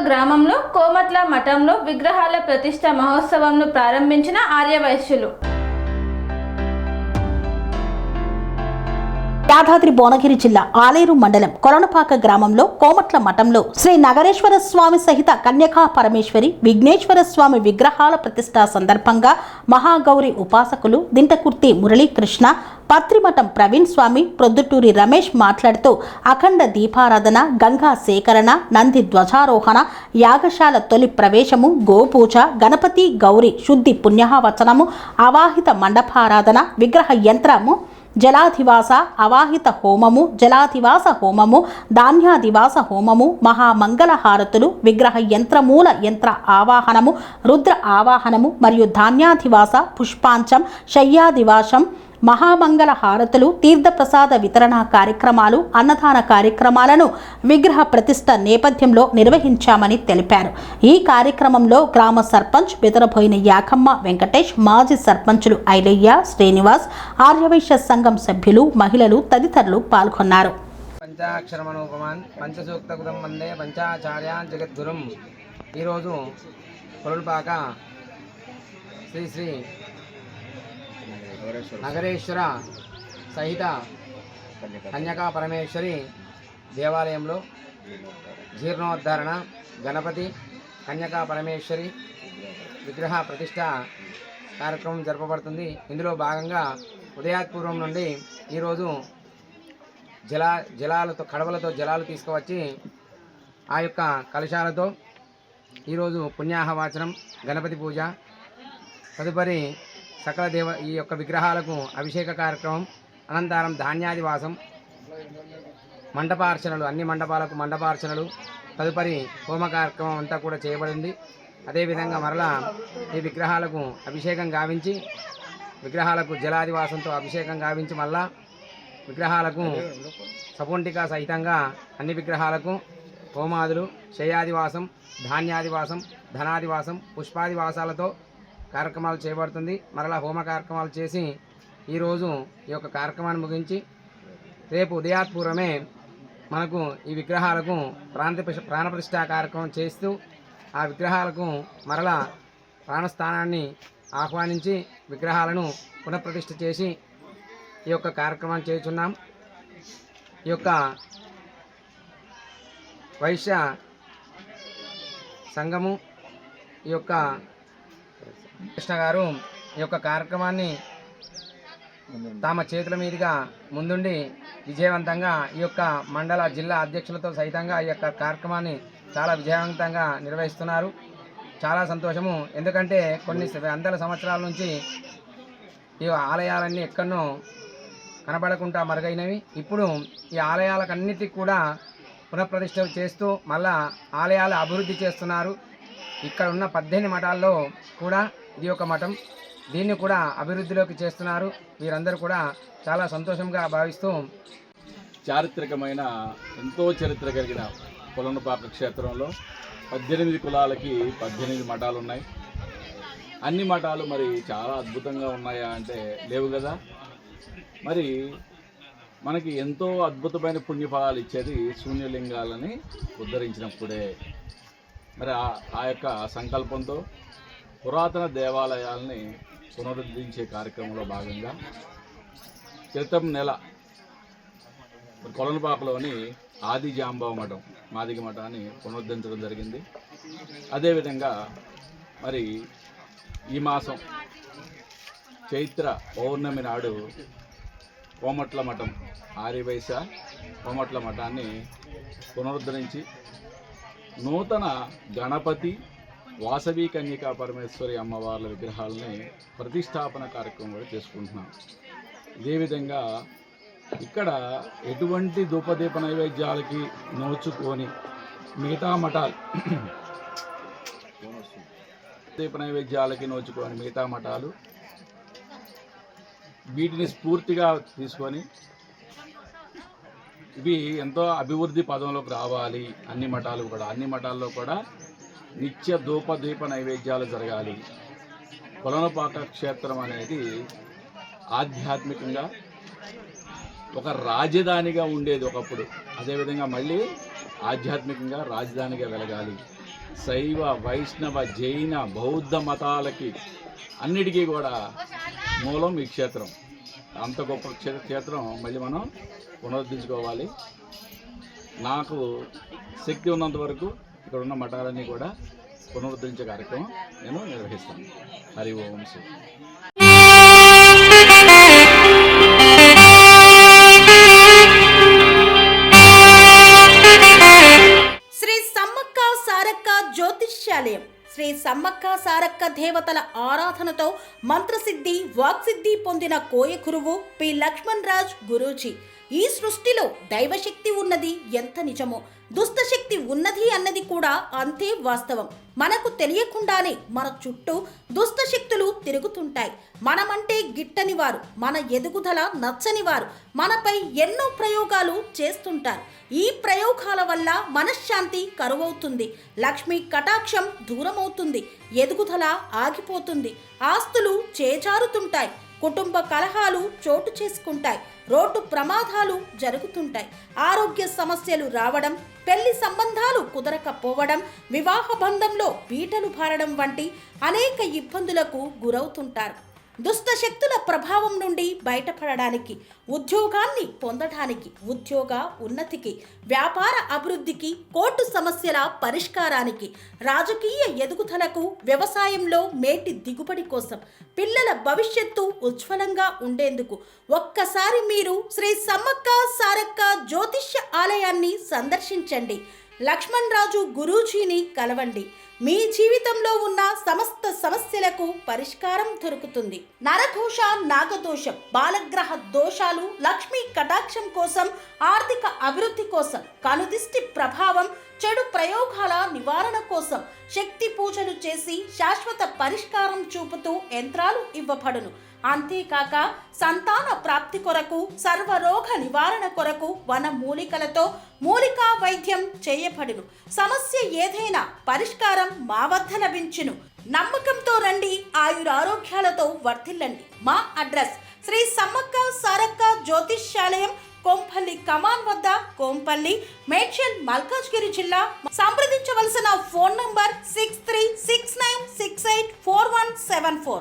గ్రామంలో కోమట్ల మఠంలో విగ్రహాల ప్రతిష్ఠ మహోత్సవంను ప్రారంభించిన ఆర్యవైశ్యులు. యాదాద్రి భువనగిరి జిల్లా ఆలేరు మండలం కొలనుపాక గ్రామంలో కోమట్ల మఠంలో శ్రీ నగరేశ్వర స్వామి సహిత కన్యకా పరమేశ్వరి విఘ్నేశ్వర స్వామి విగ్రహాల ప్రతిష్ఠ సందర్భంగా మహాగౌరి ఉపాసకులు దింటకుర్తి మురళీకృష్ణ, పత్రిమఠం ప్రవీణ్ స్వామి, ప్రొద్దుటూరి రమేష్ మాట్లాడుతూ అఖండ దీపారాధన, గంగా సేకరణ, నంది ధ్వజారోహణ, యాగశాల తొలి ప్రవేశము, గోపూజ, గణపతి గౌరి శుద్ధి పుణ్యవచనము, అవాహిత మండపారాధన, విగ్రహ యంత్రము, జలాధివాస అవాహిత హోమము, జలాధివాస హోమము, ధాన్యాధివాస హోమము, మహామంగళ హారతులు, విగ్రహ యంత్రమూల యంత్ర ఆవాహనము, రుద్ర ఆవాహనము మరియు ధాన్యాధివాస పుష్పాంచం, శయ్యాదివాసం, మహామంగళ హారతులు, తీర్థప్రసాద వితరణ కార్యక్రమాలు, అన్నదాన కార్యక్రమాలను విగ్రహ ప్రతిష్ఠ నేపథ్యంలో నిర్వహించామని తెలిపారు. ఈ కార్యక్రమంలో గ్రామ సర్పంచ్ బెదరబోయిన యాకమ్మ వెంకటేష్, మాజీ సర్పంచులు ఐలయ్య, శ్రీనివాస్, ఆర్యవైశ్య సంఘం సభ్యులు, మహిళలు తదితరులు పాల్గొన్నారు. పంచాక్షరమనోపమాన్ పంచసూక్తకృతం వందే పంచాచార్యాన్ జగద్గురుం. ఈరోజు కొలనుపాక శ్రీ శ్రీ నగరేశ్వర సహిత కన్యకా పరమేశ్వరి దేవాలయంలో జీర్ణోద్ధరణ, గణపతి, కన్యకా పరమేశ్వరి విగ్రహ ప్రతిష్ట కార్యక్రమం జరపబడుతుంది. ఇందులో భాగంగా ఉదయాత్పూర్వం నుండి ఈరోజు జలాలతో కడవలతో జలాలు తీసుకువచ్చి ఆ యొక్క కలశాలతో ఈరోజు పుణ్యాహవాచనం, గణపతి పూజ, తదుపరి సకల ఈ యొక్క విగ్రహాలకు అభిషేక కార్యక్రమం, అనంతరం ధాన్యాదివాసం, మండపార్చనలు, అన్ని మండపాలకు మండపార్చనలు, తదుపరి హోమ కార్యక్రమం అంతా కూడా చేయబడింది. అదేవిధంగా మరలా ఈ విగ్రహాలకు అభిషేకం గావించి, విగ్రహాలకు జలాదివాసంతో అభిషేకం గావించి, మళ్ళా విగ్రహాలకు సపుంటిక సహితంగా అన్ని విగ్రహాలకు హోమాదులు, శయ్యాదివాసం, ధాన్యాదివాసం, ధనాదివాసం, పుష్పాదివాసాలతో కార్యక్రమాలు చేయబడుతుంది. మరలా హోమ కార్యక్రమాలు చేసి ఈరోజు ఈ యొక్క కార్యక్రమాన్ని ముగించి రేపు ఉదయాత్పూర్వమే మనకు ఈ విగ్రహాలకు ప్రాణప్రతిష్ఠ కార్యక్రమం చేస్తూ ఆ విగ్రహాలకు మరలా ప్రాణస్థానాన్ని ఆహ్వానించి విగ్రహాలను పునఃప్రతిష్ఠ చేసి ఈ యొక్క కార్యక్రమాన్ని చేస్తున్నాం. ఈ యొక్క వైశ్య సంఘము ఈ యొక్క కృష్ణ గారు ఈ యొక్క కార్యక్రమాన్ని తమ చేతుల మీదుగా ముందుండి విజయవంతంగా ఈ యొక్క మండల జిల్లా అధ్యక్షులతో సహితంగా ఈ యొక్క కార్యక్రమాన్ని చాలా విజయవంతంగా నిర్వహిస్తున్నారు. చాలా సంతోషము. ఎందుకంటే కొన్ని వందల సంవత్సరాల నుంచి ఈ ఆలయాలన్నీ ఎక్కడనో కనబడకుండా మరుగైనవి. ఇప్పుడు ఈ ఆలయాలకన్నిటికీ కూడా పునఃప్రతిష్ఠ చేస్తూ మళ్ళా ఆలయాలు అభివృద్ధి చేస్తున్నారు. ఇక్కడ ఉన్న 18 మఠాల్లో కూడా ఇది ఒక మఠం, దీన్ని కూడా అభివృద్ధిలోకి చేస్తున్నారు. వీరందరూ కూడా చాలా సంతోషంగా భావిస్తూ చారిత్రకమైన ఎంతో చరిత్ర కలిగిన కొలనుపాక క్షేత్రంలో 18 కులాలకి 18 మఠాలు ఉన్నాయి. అన్ని మఠాలు మరి చాలా అద్భుతంగా ఉన్నాయా అంటే లేవు కదా. మరి మనకి ఎంతో అద్భుతమైన పుణ్యఫలాలు ఇచ్చేది శూన్యలింగాలని ఉద్ధరించినప్పుడే. మరి ఆ యొక్క సంకల్పంతో పురాతన దేవాలయాల్ని పునరుద్ధరించే కార్యక్రమంలో భాగంగా క్రితం నెల కొలనుపాకలోని ఆది జాంబవ మఠం, మాదిగ మఠాన్ని పునరుద్ధరించడం జరిగింది. అదేవిధంగా మరి ఈ మాసం చైత్ర పౌర్ణమి నాడు కోమట్ల మఠం, ఆర్యవైశ్య కోమట్ల మఠాన్ని పునరుద్ధరించి నూతన గణపతి, వాసవి కన్యకా పరమేశ్వరి అమ్మవార్ల విగ్రహాలని ప్రతిష్టాపన కార్యక్రమం కూడా చేసుకుంటున్నాం. ఇదే విధంగా ఇక్కడ ఎటువంటి ధూపదీప నైవేద్యాలకి నోచుకొని మిగతా మఠాలు దీప నైవేద్యాలకి నోచుకొని మిగతా మఠాలు వీటిని స్ఫూర్తిగా తీసుకొని ఇవి ఎంతో అభివృద్ధి పదంలోకి రావాలి. అన్ని మఠాల్లో కూడా నిత్య ధూపదీప నైవేద్యాలు జరగాలి. కొలనుపాక క్షేత్రం అనేది ఆధ్యాత్మికంగా ఒక రాజధానిగా ఉండేది ఒకప్పుడు. అదేవిధంగా మళ్ళీ ఆధ్యాత్మికంగా రాజధానిగా వెలగాలి. శైవ వైష్ణవ జైన బౌద్ధ మతాలకి అన్నిటికీ కూడా మూలం ఈ క్షేత్రం. అంత గొప్ప క్షేత్రం మళ్ళీ మనం పునరుద్ధరించుకోవాలి. నాకు శక్తి ఉన్నంత వరకు ఇక్కడ ఉన్న మఠాలన్నీ కూడా పునరుద్ధరించే కార్యక్రమం నేను నిర్వహిస్తాను. హరి ఓం శ్రీ. శ్రీ సమ్మక్క సారక్క జ్యోతిష్యాలయం శ్రీ సమ్మక్క సారక్క దేవతల ఆరాధనతో మంత్రసిద్ధి వాక్సిద్ధి పొందిన కోయ గురువు పి లక్ష్మణ్ రాజ్ గురూజీ. ఈ సృష్టిలో దైవశక్తి ఉన్నది ఎంత నిజమో, దుష్టశక్తి ఉన్నది అన్నది కూడా అంతే వాస్తవం. మనకు తెలియకుండానే మన చుట్టూ దుష్టశక్తులు తిరుగుతుంటాయి. మనమంటే గిట్టని వారు, మన ఎదుగుదల నచ్చని వారు మనపై ఎన్నో ప్రయోగాలు చేస్తుంటారు. ఈ ప్రయోగాల వల్ల మనశ్శాంతి కరువవుతుంది, లక్ష్మీ కటాక్షం దూరమవుతుంది, ఎదుగుదల ఆగిపోతుంది, ఆస్తులు చేజారుతుంటాయి, కుటుంబ కలహాలు చోటు చేసుకుంటాయి, రోడ్డు ప్రమాదాలు జరుగుతుంటాయి, ఆరోగ్య సమస్యలు రావడం, పెళ్లి సంబంధాలు కుదరకపోవడం, వివాహ బంధంలో బీటలు భారడం వంటి అనేక ఇబ్బందులకు గురవుతుంటారు. దుష్ట శక్తుల ప్రభావం నుండి బయటపడడానికి, ఉద్యోగాన్ని పొందడానికి, ఉద్యోగ ఉన్నతికి, వ్యాపార అభివృద్ధికి, కోర్టు సమస్యల పరిష్కారానికి, రాజకీయ ఎదుగుదలకు, వ్యవసాయంలో మేటి దిగుబడి కోసం, పిల్లల భవిష్యత్తు ఉజ్వలంగా ఉండేందుకు ఒక్కసారి మీరు శ్రీ సమ్మక్క సారక్క జ్యోతిష్య ఆలయాన్ని సందర్శించండి. లక్ష్మణ్ రాజు గురూజీని కలవండి. మీ జీవితంలో ఉన్న సమస్త సమస్యలకు పరిష్కారం దొరుకుతుంది. నరఘోష, నాగదోషం, బాలగ్రహ దోషాలు, లక్ష్మీ కటాక్షం కోసం, ఆర్థిక అభివృద్ధి కోసం, కనుదిష్టి ప్రభావం, చెడు ప్రయోగాల నివారణ కోసం శక్తి పూజలు చేసి శాశ్వత పరిష్కారం చూపుతూ యంత్రాలు ఇవ్వబడును. అంతేకాక సంతాన ప్రాప్తి కొరకు, సర్వరోగ నివారణ కొరకు వన మూలికలతో మూలికా వైద్యం చేయబడును. సమస్య ఏదైనా పరిష్కారం మా వద్ద లభించును. నమ్మకంతో రండి, ఆయురారోగ్యాలతో వర్ధిల్లండి. మా అడ్రస్ శ్రీ సమ్మక్క సారక్క జ్యోతిష్యాలయం, కోంపల్లి కమాన్ వద్ద, కోంపల్లి, మేడ్చల్, మల్కాజ్గిరి జిల్లా. సంప్రదించవలసిన ఫోన్ నంబర్ 6369684174.